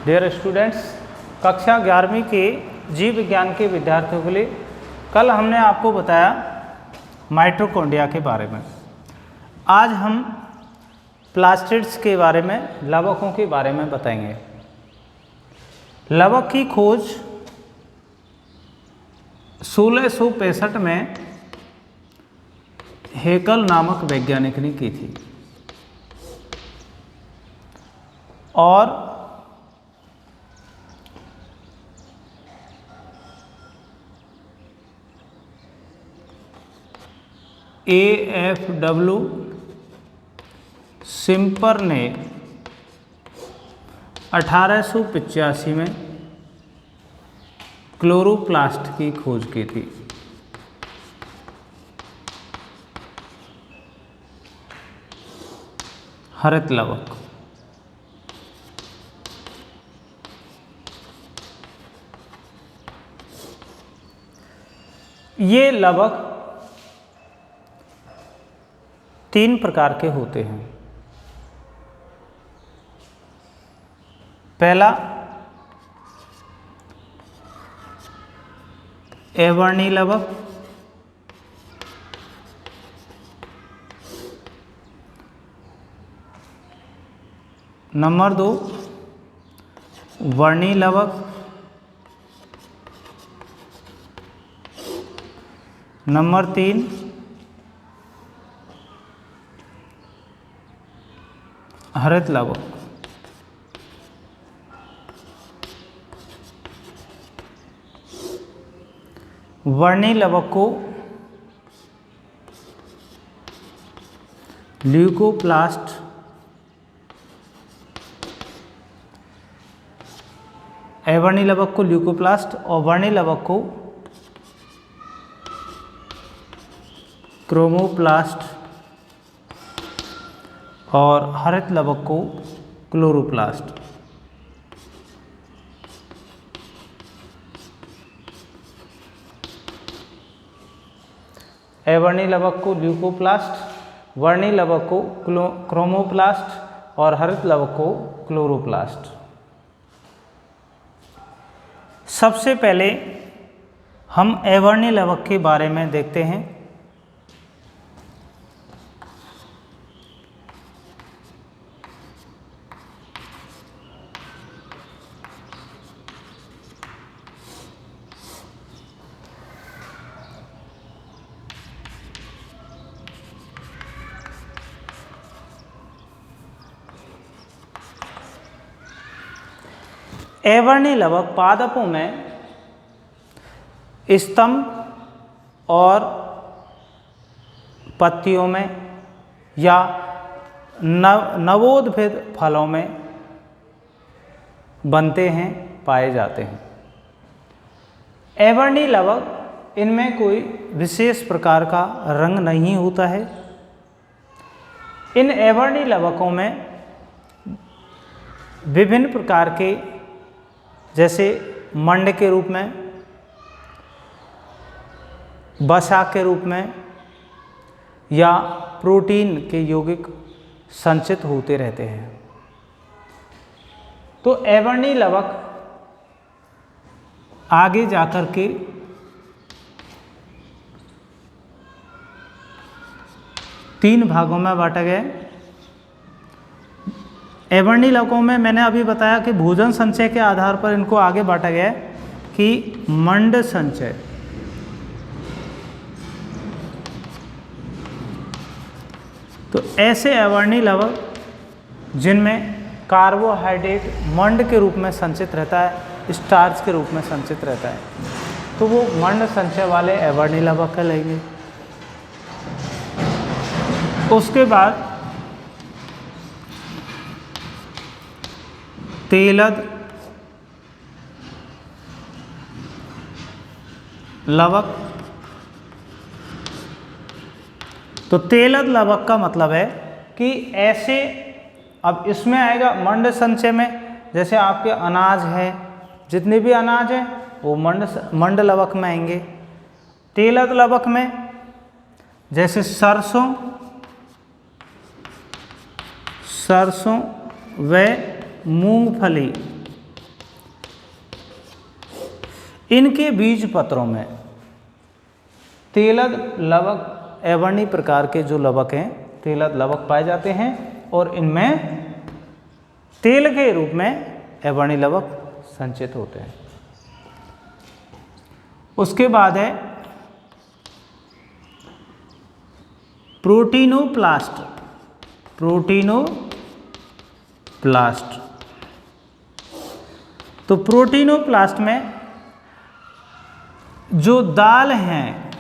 Dear students, कक्षा 11वीं के जीव विज्ञान के विद्यार्थियों के लिए कल हमने आपको बताया माइटोकॉन्ड्रिया के बारे में। आज हम प्लास्टिड्स के बारे में, लवकों के बारे में बताएंगे। लवक की खोज 1665 में हेकल नामक वैज्ञानिक ने की थी और AFW सिम्पर ने 1885 में क्लोरोप्लास्ट की खोज की थी। हरित लवक। ये लवक 3 प्रकार के होते हैं। पहला अवर्णी लवक, नंबर 2 वर्णी लवक, नंबर 3 हरित लवक। वर्णी लवक को ल्यूकोप्लास्ट, अवर्णी लवक को ल्यूकोप्लास्ट और वर्णी लवक को क्रोमोप्लास्ट और हरित लवक को क्लोरोप्लास्ट। अवर्णी लवक को ल्यूकोप्लास्ट, वर्णी लवक को क्रोमोप्लास्ट और हरित लवक को क्लोरोप्लास्ट। सबसे पहले हम अवर्णी लवक के बारे में देखते हैं। अवर्णी लवक पादपों में स्तंभ और पत्तियों में या नवोद्भिद फलों में बनते हैं, पाए जाते हैं। अवर्णी लवक, इनमें कोई विशेष प्रकार का रंग नहीं होता है। इन अवर्णी लवकों में विभिन्न प्रकार के, जैसे मंड के रूप में, वसा के रूप में या प्रोटीन के यौगिक संचित होते रहते हैं। तो अवर्णी लवक आगे जाकर के तीन भागों में बांटा गया। अवर्णी लवकों में मैंने अभी बताया कि भोजन संचय के आधार पर इनको आगे बांटा गया है कि मंड संचय, तो ऐसे अवर्णी लवक जिनमें कार्बोहाइड्रेट मंड के रूप में संचित रहता है, स्टार्च के रूप में संचित रहता है, तो वो मंड संचय वाले अवर्णी लवक कहलाएंगे। उसके बाद तेलद लवक। तो तेलद लवक का मतलब है कि ऐसे, अब इसमें आएगा मंड संचय में, जैसे आपके अनाज है, जितने भी अनाज हैं वो मंड लवक में आएंगे। तेलद लवक में जैसे सरसों व मूंगफली इनके बीज पत्रों में तेलद लवक एवर्णी प्रकार के जो लवक हैं, तेलद लवक पाए जाते हैं और इनमें तेल के रूप में एवर्णी लवक संचित होते हैं। उसके बाद है प्रोटीनोप्लास्ट। प्रोटीनोप्लास्ट, तो प्रोटीनोप्लास्ट में जो दाल हैं,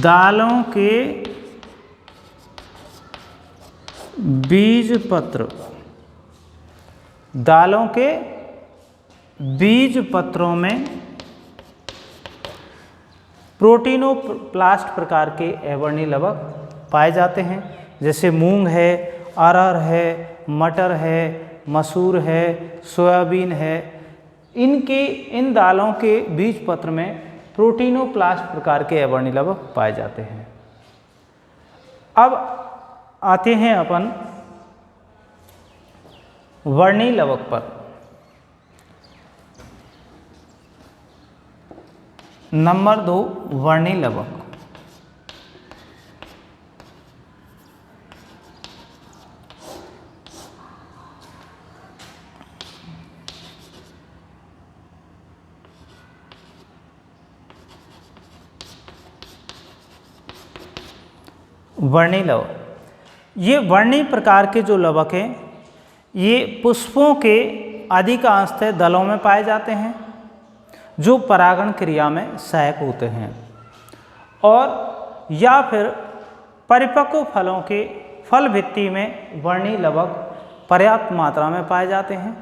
दालों के बीज पत्र, दालों के बीज पत्रों में प्रोटीनोप्लास्ट प्रकार के एवर्णी लवक पाए जाते हैं। जैसे मूंग है, अरहर है, मटर है, मसूर है, सोयाबीन है, इन दालों के बीज पत्र में प्रोटीनोप्लास्ट प्रकार के एवर्णी लवक पाए जाते हैं। अब आते हैं अपन वर्णी लवक पर। नंबर 2 वर्णी लवक। वर्णी लवक, ये वर्णी प्रकार के जो लवक हैं ये पुष्पों के अधिकांशतः दलों में पाए जाते हैं जो परागण क्रिया में सहायक होते हैं, और या फिर परिपक्व फलों के फल भित्ति में वर्णी लवक पर्याप्त मात्रा में पाए जाते हैं।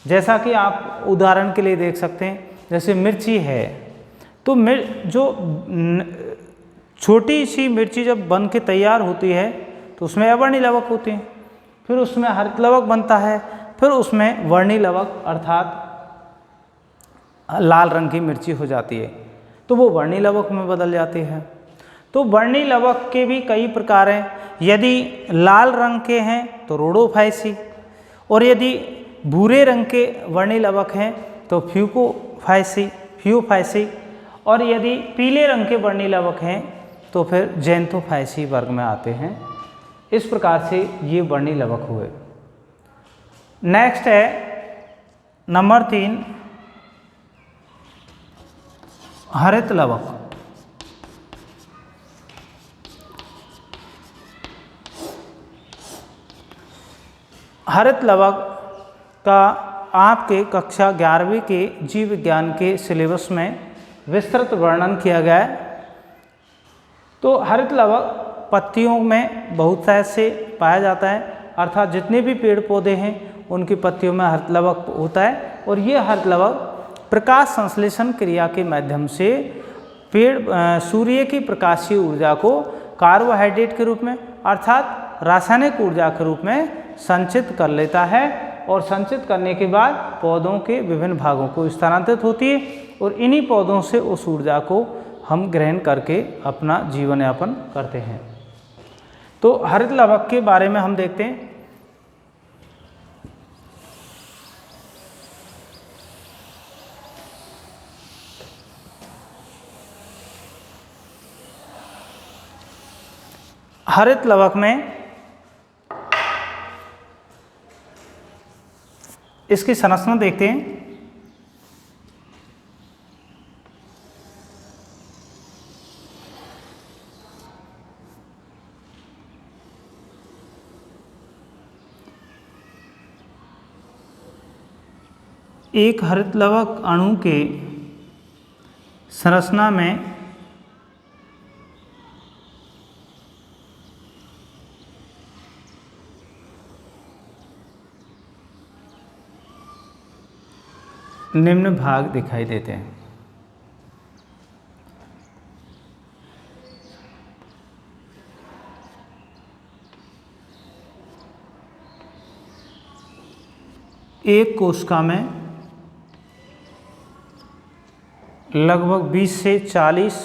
जैसा कि आप उदाहरण के लिए देख सकते हैं, जैसे मिर्ची है, तो जो छोटी सी मिर्ची जब बन के तैयार होती है तो उसमें अवर्णी लवक होते हैं, फिर उसमें हरित लवक बनता है, फिर उसमें वर्णी लवक अर्थात लाल रंग की मिर्ची हो जाती है, तो वो वर्णी लवक में बदल जाती है। तो वर्णी लवक के भी कई प्रकार हैं। यदि लाल रंग के हैं तो रोडोफाइसी, और यदि भूरे रंग के वर्णी लवक हैं तो फ्यूफाइसी, और यदि पीले रंग के वर्णी लवक हैं तो फिर जेंथोफाइसी वर्ग में आते हैं। इस प्रकार से ये वर्णी लवक हुए। नेक्स्ट है नंबर 3 हरित लवक। हरित लवक का आपके कक्षा 11वीं के जीव विज्ञान के सिलेबस में विस्तृत वर्णन किया गया है। तो हरित लवक पत्तियों में बहुत से पाया जाता है, अर्थात जितने भी पेड़ पौधे हैं उनकी पत्तियों में हरित लवक होता है, और ये हरित लवक प्रकाश संश्लेषण क्रिया के माध्यम से सूर्य की प्रकाशीय ऊर्जा को कार्बोहाइड्रेट के रूप में अर्थात रासायनिक ऊर्जा के रूप में संचित कर लेता है, और संचित करने के बाद पौधों के विभिन्न भागों को स्थानांतरित होती है, और इन्हीं पौधों से उस ऊर्जा को हम ग्रहण करके अपना जीवन यापन करते हैं। तो हरित लवक के बारे में हम देखते हैं। हरित लवक में इसकी संरचना देखते हैं। एक हरित लवक अणु के संरचना में निम्न भाग दिखाई देते हैं। एक कोशिका में लगभग 20 से 40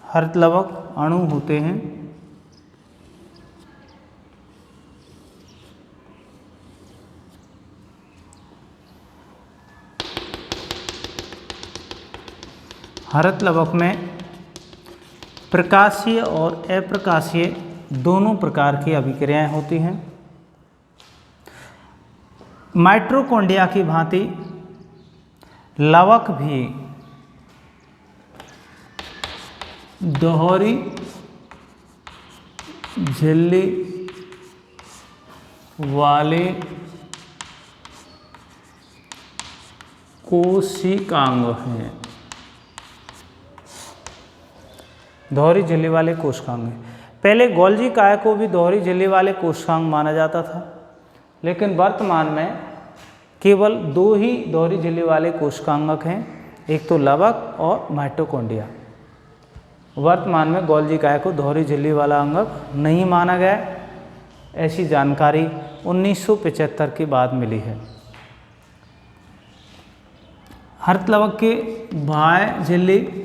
हरित लवक अणु होते हैं। हरित लवक में प्रकाशीय और अप्रकाशीय दोनों प्रकार की अभिक्रियाएं होती हैं। माइटोकॉन्ड्रिया की भांति लवक भी दोहरी झिल्ली वाले कोशिकांग हैं। दोहरी झिल्ली वाले कोशिकांग हैं। पहले गोल्जी काय को भी दोहरी झिल्ली वाले कोशिकांग माना जाता था, लेकिन वर्तमान में केवल 2 ही दोहरी झिल्ली वाले कोशिकांगक हैं, एक तो लवक और माइटोकॉन्ड्रिया। वर्तमान में गोल्जी काय को दोहरी झिल्ली वाला अंगक नहीं माना गया, ऐसी जानकारी 1975 के बाद मिली है। हरित लवक के बाह्य झिल्ली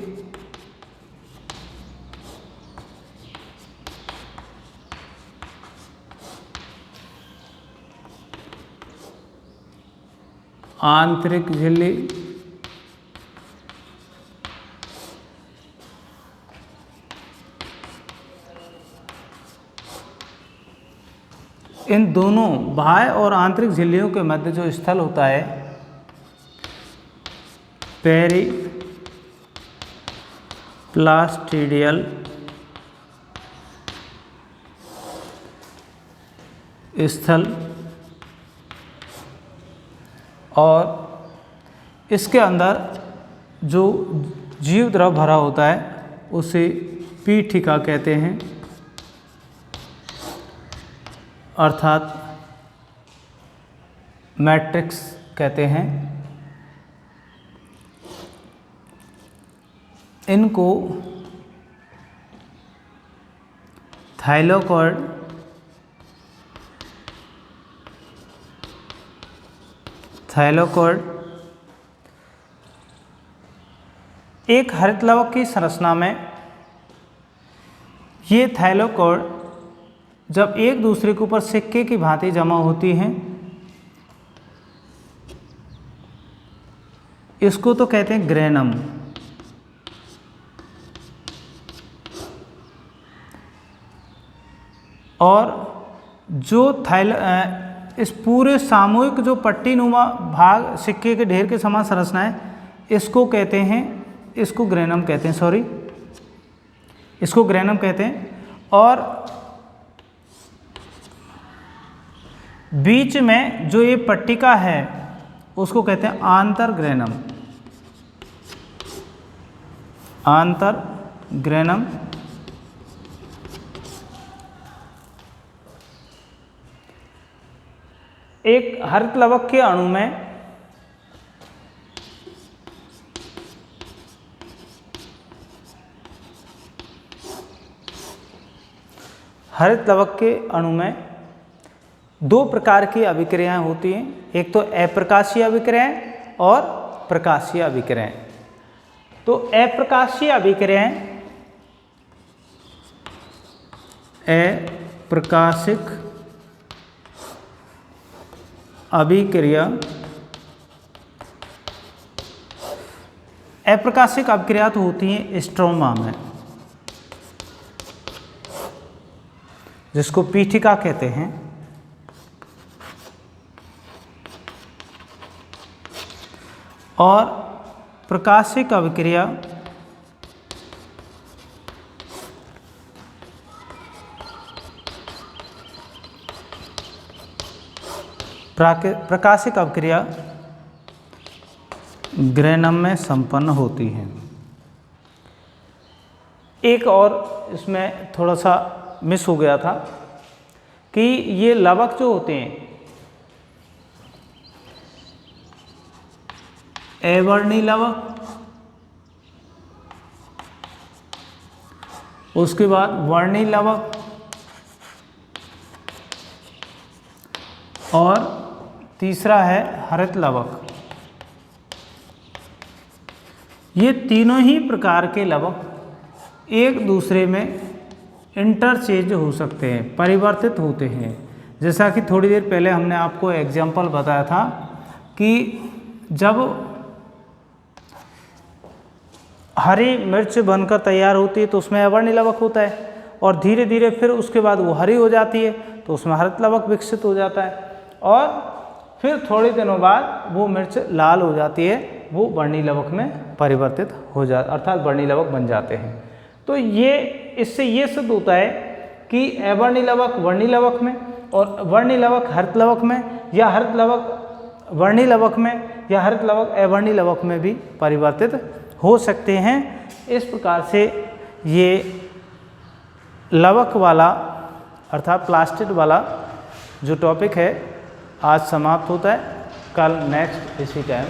आंतरिक झिल्ली इन दोनों बाह्य और आंतरिक झिल्लियों के मध्य जो स्थल होता है पेरिप्लास्टिडियल स्थल और इसके अंदर जो जीव द्रव भरा होता है उसे पीठिका कहते हैं, अर्थात मैट्रिक्स कहते हैं। इनको थाइलोकॉर्ड, एक हरित लवक की संरचना में ये थाइलोकॉर्ड जब एक दूसरे के ऊपर सिक्के की भांति जमा होती हैं, इसको तो कहते हैं ग्रेनम। और जो इस पूरे सामूहिक जो पट्टी नुमा भाग सिक्के के ढेर के समान संरचना है, इसको कहते हैं, इसको ग्रेनम कहते हैं, सॉरी, इसको ग्रेनम कहते हैं। और बीच में जो ये पट्टिका है उसको कहते हैं आंतरग्रेनम, आंतरग्रेनम। एक हरित लवक के अणु में दो प्रकार की अभिक्रियाएं होती हैं, एक तो अप्रकाशीय अभिक्रियाएं और प्रकाशीय अभिक्रियाएं। तो अप्रकाशीय अभिक्रियाएं अप्रकाशिक अभिक्रिया, अप्रकाशिक अभिक्रिया तो होती हैं स्ट्रोमा में, जिसको पीठिका कहते हैं। और प्रकाशिक अभिक्रिया प्रकाशिक अभिक्रिया ग्रेनम में संपन्न होती हैं। एक और इसमें थोड़ा सा मिस हो गया था कि ये लवक जो होते हैं अवर्णी लवक, उसके बाद वर्णी लवक और तीसरा है हरित लवक। ये तीनों ही प्रकार के लवक एक दूसरे में इंटरचेंज हो सकते हैं, परिवर्तित होते हैं। जैसा कि थोड़ी देर पहले हमने आपको एग्जाम्पल बताया था कि जब हरी मिर्च बनकर तैयार होती है तो उसमें अवर्णीय लवक होता है, और धीरे धीरे फिर उसके बाद वो हरी हो जाती है तो उसमें हरित लवक विकसित हो जाता है, और फिर थोड़े दिनों बाद वो मिर्च लाल हो जाती है, वो वर्णीय लवक में परिवर्तित हो जाता, अर्थात वर्णीय लवक बन जाते हैं। तो ये इससे ये सिद्ध होता है कि अवर्णीय लवक वर्णीय लवक में और वर्णीय लवक हरित लवक में, या हरित लवक वर्णीय लवक में, या हरित लवक अवर्णीय लवक में भी परिवर्तित हो सकते हैं। इस प्रकार से ये लवक वाला अर्थात प्लास्टिड वाला जो टॉपिक है आज समाप्त होता है। कल नेक्स्ट इसी टाइम